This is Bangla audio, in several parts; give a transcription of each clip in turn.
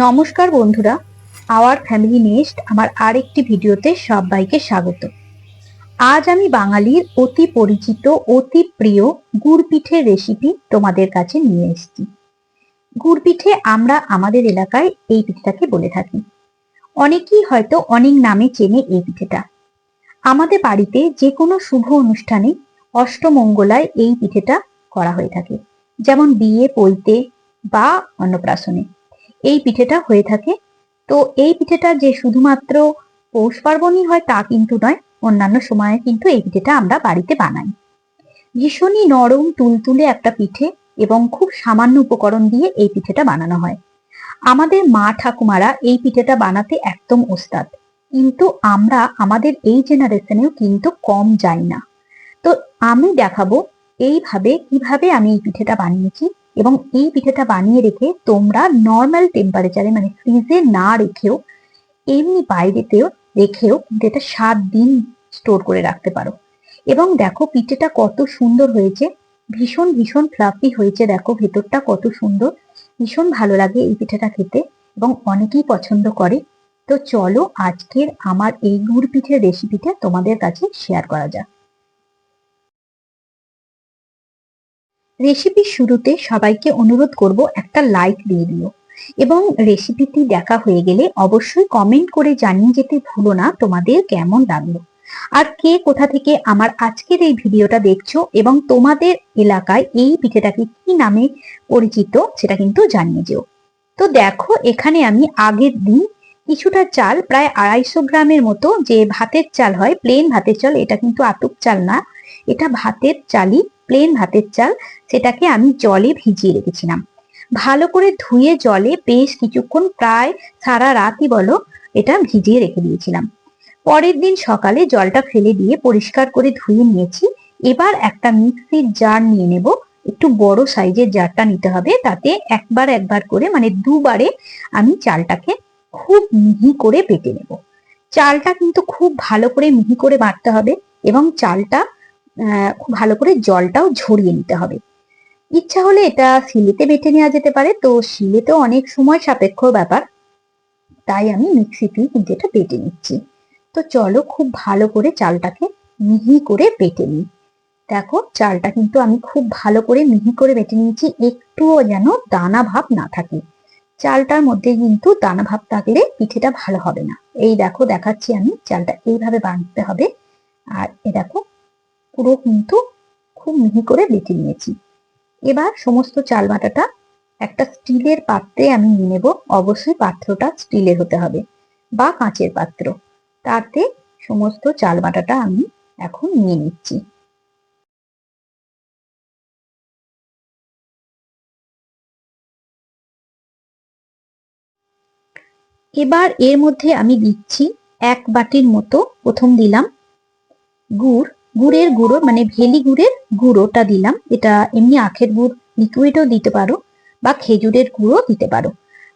নমস্কার বন্ধুরা, আওয়ার ফ্যামিলি নেস্ট আমার আরেকটি ভিডিওতে সবাইকে স্বাগত। আজ আমি বাঙালির অতি পরিচিত অতি প্রিয় গুড় পিঠের রেসিপি তোমাদের কাছে নিয়ে এসেছি। গুড় পিঠে আমরা আমাদের এলাকায় এই পিঠেটাকে বলে থাকি। অনেকেই হয়তো অনেক নামে চেনে এই পিঠেটা। আমাদের বাড়িতে যে কোনো শুভ অনুষ্ঠানে অষ্টমঙ্গলায় এই পিঠেটা করা হয়ে থাকে, যেমন বিয়ে, পৈতে বা অন্নপ্রাশনে এই পিঠেটা হয়ে থাকে। তো এই পিঠেটা যে শুধুমাত্র পৌষ পার্বণই হয় তা কিন্তু নয়, অন্যান্য সময়ে কিন্তু এই পিঠেটা আমরা বাড়িতে বানাই। ভীষণই নরম তুলতুলে একটা পিঠে এবং খুব সামান্য উপকরণ দিয়ে এই পিঠেটা বানানো হয়। আমাদের মা ঠাকুমারা এই পিঠেটা বানাতে একদম ওস্তাদ, কিন্তু আমরা আমাদের এই জেনারেশনেও কিন্তু কম যাই না। তো আমি দেখাবো এইভাবে কিভাবে আমি এই পিঠেটা বানিয়েছি, এবং এই পিঠেটা বানিয়ে রেখে তোমরা নর্মাল টেম্পারেচারে মানে ফ্রিজে না রেখেও এমনি বাইরেতেও রেখেও এটা 7 দিন স্টোর করে রাখতে পারো। এবং দেখো পিঠেটা কত সুন্দর হয়েছে, ভীষণ ভীষণ ফ্লাফি হয়েছে। দেখো ভেতরটা কত সুন্দর, ভীষণ ভালো লাগে এই পিঠেটা খেতে এবং অনেকেই পছন্দ করে। তো চলো আজকের আমার এই গুড় পিঠের রেসিপিটা তোমাদের কাছে শেয়ার করা যাক। রেসিপির শুরুতে সবাইকে অনুরোধ করব একটা লাইক দিয়ে দিও, এবং রেসিপিটি দেখা হয়ে গেলে অবশ্যই কমেন্ট করে জানিয়ে যেতে ভুলো না তোমাদের কেমন লাগলো, আর কে কোথা থেকে আমার আজকের এই ভিডিওটা দেখছো এবং তোমাদের এলাকায় এই পিঠেটাকে কি নামে পরিচিত সেটা কিন্তু জানিয়ে যেও। তো দেখো এখানে আমি আগের দিন কিছুটা চাল, প্রায় 250 গ্রামের মতো, যে ভাতের চাল হয়, প্লেন ভাতের চাল, এটা কিন্তু আতপ চাল না, এটা ভাতের চালই, প্লেন ভাতের চাল, সেটাকে আমি জলে ভিজিয়ে রেখেছিলাম। ভালো করে ধুয়ে জলে বেশ কিছুক্ষণ, প্রায় সারা রাতই বলো, এটা ভিজিয়ে রেখে দিয়েছিলাম। পরের দিন সকালে জলটা ফেলে দিয়ে পরিষ্কার করে ধুয়ে নিয়েছি। এবার একটা মিক্সির জার নিয়ে নেব, একটু বড় সাইজের জারটা নিতে হবে, তাতে একবার একবার করে মানে দুবারে আমি চালটাকে খুব মিহি করে বেটে নেব। চালটা কিন্তু খুব ভালো করে মিহি করে বাটতে হবে, এবং চালটা খুব ভালো করে জলটাও ঝরিয়ে নিতে হবে। ইচ্ছা হলে এটা শিলেতে বেটে নেওয়া যেতে পারে, তো শিলেতেও অনেক সময় সাপেক্ষ ব্যাপার, তাই আমি মিক্সিতেই কিন্তু এটা বেটে নিচ্ছি। তো চলো খুব ভালো করে চালটাকে মিহি করে বেটে নিই। দেখো চালটা কিন্তু আমি খুব ভালো করে মিহি করে বেটে নিয়েছি, একটুও যেন দানা ভাব না থাকে। চালটার মধ্যে কিন্তু দানা ভাব থাকলে পিঠেটা ভালো হবে না। এই দেখো দেখাচ্ছি, আমি চালটা এইভাবে বাঁধতে হবে। আর এ দেখো পুরো কিন্তু খুব মিহি করে বেটে নিয়েছি। এবার সমস্ত চাল বাটাটা একটা স্টিলের পাত্রে আমি নিয়ে নেব। অবশ্যই পাত্রটা স্টিলের হতে হবে বা কাঁচের পাত্র। তাতে সমস্ত চাল বাটাটা আমি এখন নিয়ে নিচ্ছি। এবার এর মধ্যে আমি দিচ্ছি 1 বাটির মতো, প্রথম দিলাম গুড়, গুড়ের গুঁড়ো মানে ভেলি গুড়ের গুঁড়োটা দিলাম। এটা এমনি আখের গুড় লিকুইডও দিতে পারো বা খেজুরের গুঁড়ো দিতে পারো।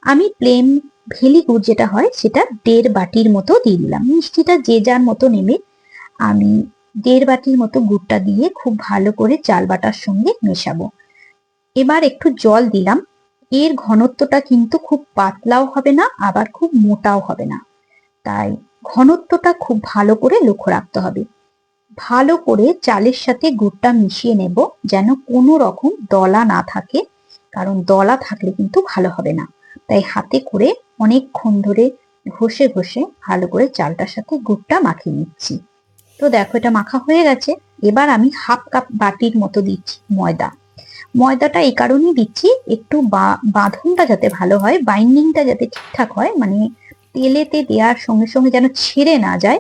আমি প্লেন ভেলি গুড় যেটা হয় সেটা 1.5 বাটির মতো দিয়ে দিলাম। মিষ্টিটা যে যার মতো নেবে। আমি 1.5 বাটির মতো গুড়টা দিয়ে খুব ভালো করে চাল বাটার সঙ্গে মেশাবো। এবার একটু জল দিলাম। এর ঘনত্বটা কিন্তু খুব পাতলাও হবে না, আবার খুব মোটাও হবে না, তাই ঘনত্বটা খুব ভালো করে লক্ষ্য রাখতে হবে। ভালো করে চালের সাথে গুড়টা মিশিয়ে নেব, যেন কোনো রকম দলা না থাকে, কারণ দলা থাকলে কিন্তু ভালো হবে না। তাই হাতে করে অনেকক্ষণ ধরে ঘষে ঘষে ভালো করে চালটার সাথে গুড়টা মাখিয়ে নিচ্ছি। তো দেখো এটা মাখা হয়ে গেছে। এবার আমি 1/2 কাপ বাটির মতো দিচ্ছি ময়দা। ময়দাটা এই কারণেই দিচ্ছি, একটু বাঁধনটা যাতে ভালো হয়, বাইন্ডিংটা যাতে ঠিকঠাক হয়, মানে তেলেতে দেওয়ার সঙ্গে সঙ্গে যেন ছেড়ে না যায়,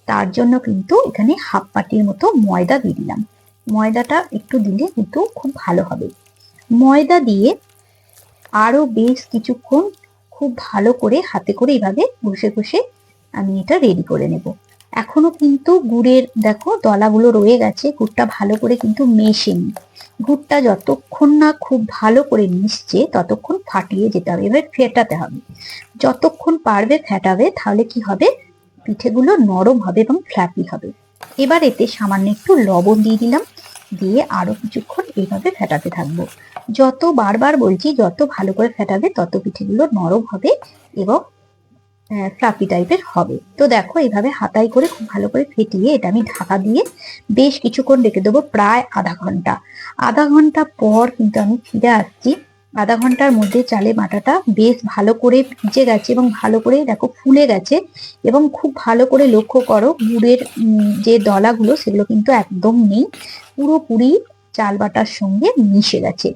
তার জন্য কিন্তু এখানে 1/2 বাটির মতো ময়দা দিয়ে দিলাম। ময়দাটা একটু দিলে কিন্তু খুব ভালো হবে। ময়দা দিয়ে আরো বেশ কিছুক্ষণ খুব ভালো করে হাতে করে এইভাবে ঘষে ঘষে আমি এটা রেডি করে নেব। এখনো কিন্তু গুড়ের দেখো দলাগুলো রয়ে গেছে, গুড়টা ভালো করে কিন্তু মেশেনি। গুড়টা যতক্ষণ না খুব ভালো করে মিশছে ততক্ষণ ফাটিয়ে যেতে হবে, এবার ফেটাতে হবে। যতক্ষণ পারবে ফেটাবে, তাহলে কি হবে, পিঠেগুলো নরম হবে এবং ফ্ল্যাপি হবে। এবার এতে সামান্য একটু লবণ দিয়ে দিলাম, দিয়ে আরো কিছুক্ষণ এইভাবে ফেটাতে থাকবো। যত বারবার বলছি, যত ভালো করে ফেটাবে তত পিঠেগুলো নরম হবে এবং ফ্লাফি টাইপের হবে। তো দেখো এইভাবে হাতাই করে খুব ভালো করে ফেটিয়ে এটা আমি ঢাকা দিয়ে বেশ কিছুক্ষণ রেখে দেবো, প্রায় আধা ঘন্টা। আধা ঘন্টা পর কিন্তু আমি ফিরে আসছি। আধা ঘন্টার মধ্যে চালের আটাটা বেশ ভালো করে ভিজে গেছে এবং ভালো করে দেখো ফুলে গেছে। এবং খুব ভালো করে লক্ষ্য করো গুড়ের যে দলাগুলো সেগুলো কিন্তু একদম নেই, পুরোপুরি চাল বাটার সঙ্গে মিশে গেছে।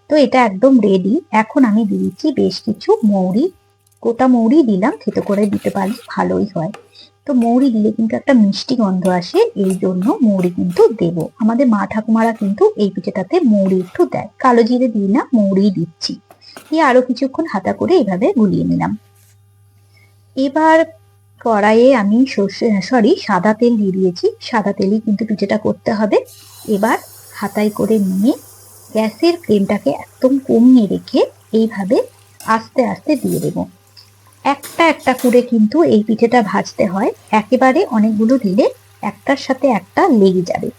তো এটা একদম রেডি। এখন আমি দিয়েছি বেশ কিছু মৌরি, গোটা মৌরি দিলাম, থেতো করে দিতে পারলে ভালোই হয়। তো মৌরি দিলে কিন্তু একটা মিষ্টি গন্ধ আসে, এই জন্য মৌরি কিন্তু দেব। আমাদের মা ঠাকুমারা কিন্তু এই পিঠেটাতে মৌরি একটু দেয়, কালো জিরে দিই না, মৌরি দিচ্ছি। দিয়ে আরো কিছুক্ষণ হাতা করে এইভাবে গুলিয়ে নিলাম। এবার কড়াইয়ে আমি সাদা তেল দিয়ে দিয়েছি। সাদা তেলই কিন্তু পিঠেটা করতে হবে। এবার হাতায় করে নিয়ে গ্যাসের ফ্লেমটাকে একদম কমিয়ে রেখে এইভাবে আস্তে আস্তে দিয়ে দেবো। একটা একটা করে কিন্তু এই পিঠেটা ভাজতে হয়, একেবারে অনেকগুলো দিলে একটার সাথে একটা লেগে যাবে।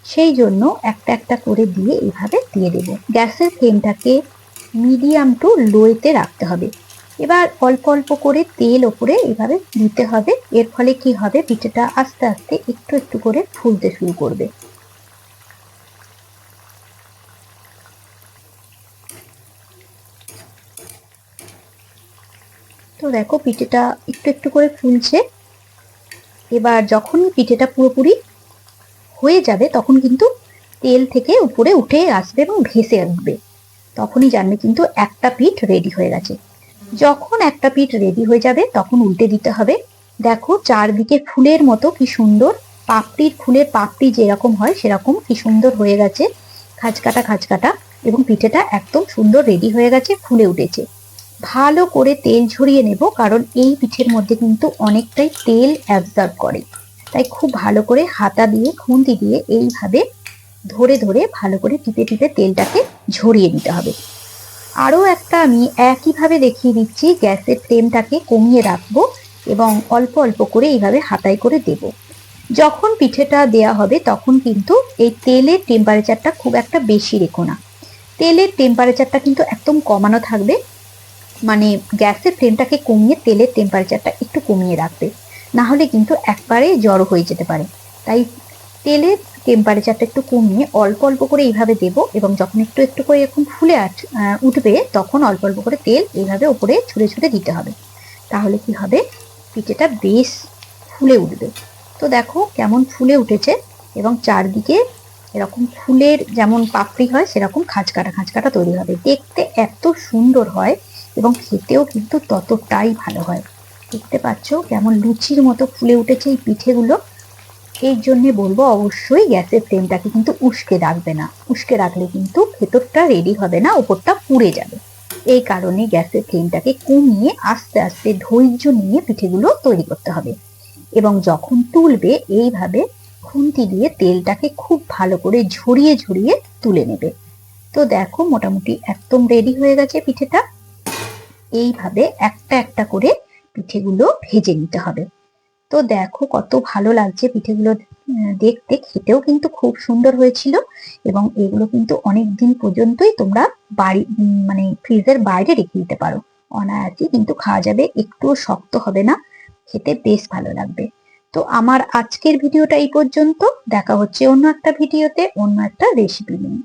সেই জন্য একটা একটা করে দিয়ে এইভাবে দিয়ে দেব। গ্যাসের ফ্লেমটাকে মিডিয়াম টু লোতে রাখতে হবে। এবার অল্প অল্প করে তেল ওপরে এইভাবে দিতে হবে। এর ফলে কি হবে, পিঠেটা আস্তে আস্তে একটু একটু করে ফুলতে শুরু করবে। তো দেখো পিঠেটা একটু একটু করে ফুলছে। এবার যখন পিঠেটা পুরোপুরি হয়ে যাবে তখন কিন্তু তেল থেকে উপরে উঠে আসবে এবং ভেসে উঠবে, তখনই জানবে কিন্তু একটা পিঠ রেডি হয়ে গেছে। যখন একটা পিঠ রেডি হয়ে যাবে তখন উল্টে দিতে হবে। দেখো চারদিকে ফুলের মতো কি সুন্দর, ফুলের পাপড়ি যেরকম হয় সেরকম কি সুন্দর হয়ে গেছে, খাঁজকাটা খাঁজকাটা, এবং পিঠেটা একদম সুন্দর রেডি হয়ে গেছে, ফুলে উঠেছে। ভালো করে তেল ঝরিয়ে নেব, কারণ এই পিঠের মধ্যে কিন্তু অনেকটাই তেল অ্যাবজর্ব করে। তাই খুব ভালো করে হাতা দিয়ে খুন্তি দিয়ে এইভাবে ধরে ধরে ভালো করে টিপে টিপে তেলটাকে ঝরিয়ে নিতে হবে। আরো একটা আমি একইভাবে দেখিয়ে দিচ্ছি। গ্যাসের ফ্লেমটাকে কমিয়ে রাখবো এবং অল্প অল্প করে এইভাবে হাতায় করে দেব। যখন পিঠেটা দেয়া হবে তখন কিন্তু এই তেলের টেম্পারেচারটা খুব একটা বেশি রেখো না, তেলের টেম্পারেচারটা কিন্তু একদম কমানো থাকবে। মানে গ্যাসের ফ্লেমটাকে কমিয়ে তেলের টেম্পারেচারটা একটু কমিয়ে রাখবে, না হলে কিন্তু একবারে জড়ো হয়ে যেতে পারে। তাই তেলের টেম্পারেচারটা একটু কমিয়ে অল্প অল্প করে এইভাবে দেব, এবং যখন একটু একটু করে এরকম ফুলে উঠবে তখন অল্প অল্প করে তেল এইভাবে উপরে ছুঁড়ে ছুঁড়ে দিতে হবে। তাহলে কি হবে, পিঠেটা বেশ ফুলে উঠবে। তো দেখো কেমন ফুলে উঠেছে, এবং চারদিকে এরকম ফুলের যেমন পাপড়ি হয় সেরকম খাঁজকাটা খাঁজকাটা তৈরি হবে। দেখতে এত সুন্দর হয় এবং খেতেও কিন্তু ততটাই ভালো হয়। দেখতে পাচ্ছ কেমন লুচির মতো ফুলে উঠেছে এই পিঠেগুলো। এই জন্য বলবো অবশ্যই গ্যাসের ফ্লেমটাকে কিন্তু উস্কে রাখবে না, উস্কে রাখলে কিন্তু ভেতরটা রেডি হবে না, ওপরটা পুড়ে যাবে। এই কারণে গ্যাসের ফ্লেমটাকে কমিয়ে আস্তে আস্তে ধৈর্য নিয়ে পিঠেগুলো তৈরি করতে হবে। এবং যখন তুলবে এইভাবে খুন্তি দিয়ে তেলটাকে খুব ভালো করে ঝরিয়ে ঝরিয়ে তুলে নেবে। তো দেখো মোটামুটি একদম রেডি হয়ে গেছে পিঠেটা। এইভাবে একটা একটা করে পিঠেগুলো ভেজে নিতে হবে। তো দেখো কত ভালো লাগছে পিঠেগুলো দেখতে, খেতেও কিন্তু খুব সুন্দর হয়েছিল। এবং এগুলো কিন্তু অনেক দিন পর্যন্তই তোমরা বাড়ি মানে ফ্রিজের বাইরে রেখে দিতে পারো, অনায়াসে কিন্তু খাওয়া যাবে, একটুও শক্ত হবে না, খেতে বেশ ভালো লাগবে। তো আমার আজকের ভিডিওটা এই পর্যন্ত। দেখা হচ্ছে অন্য একটা ভিডিওতে অন্য একটা রেসিপি নিয়ে।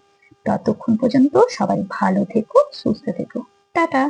ততক্ষণ পর্যন্ত সবাই ভালো থেকো, সুস্থ থেকো, টাটা।